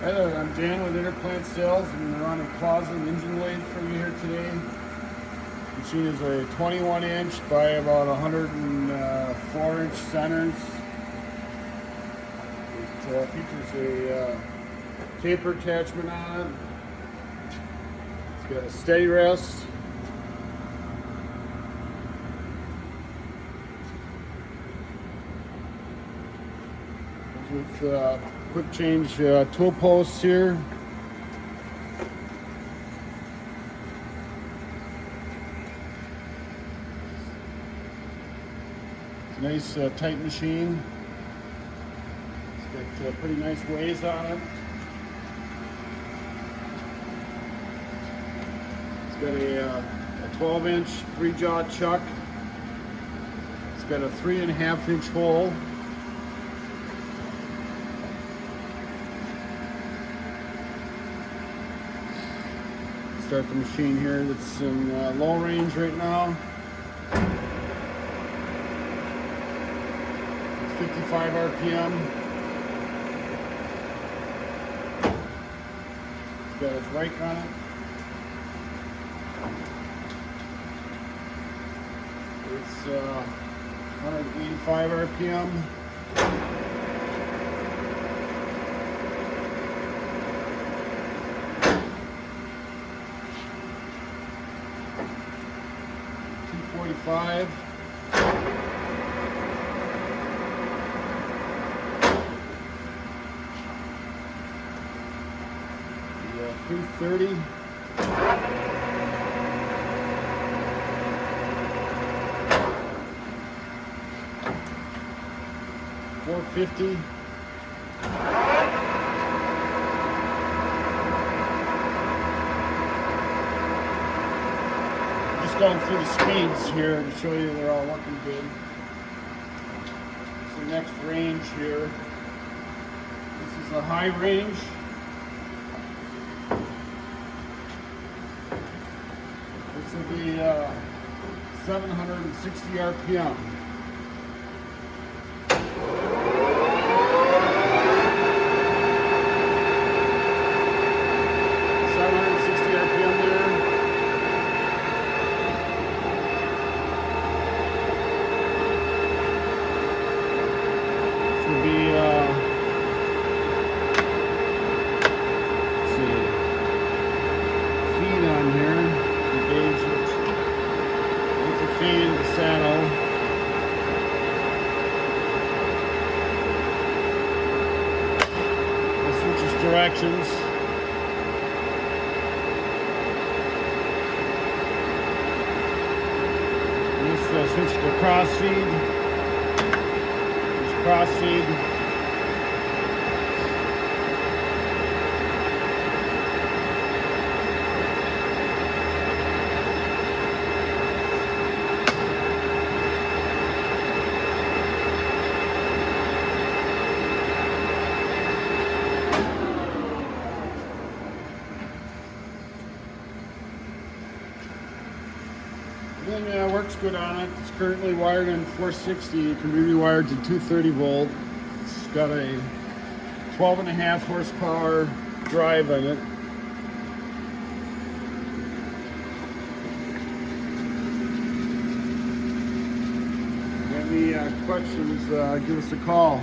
Hi there, I'm Dan with Interplant Sales, and we're on a closet engine lathe for you here today. The machine is a 21 inch by about 104 inch centers. It features a taper attachment on it. It's got a steady rest. With quick change tool posts here. It's a nice tight machine. It's got pretty nice ways on it. It's got a 12 inch 3-jaw chuck. It's got a 3.5 inch hole. Start the machine here. That's in low range right now. It's 55 RPM. It's got its rake on it. It's 185 RPM. .45. The 330. .450. Going through the speeds here to show you they're all working good. It's the next range here. This is a high range. This will be 760 RPM. Feed the saddle. It switches directions. And this switches to cross feed. This cross feed. Then works good on it. It's currently wired in 460. It can be rewired to 230 volt. It's got a 12.5 horsepower drive in it. If you have any questions, give us a call.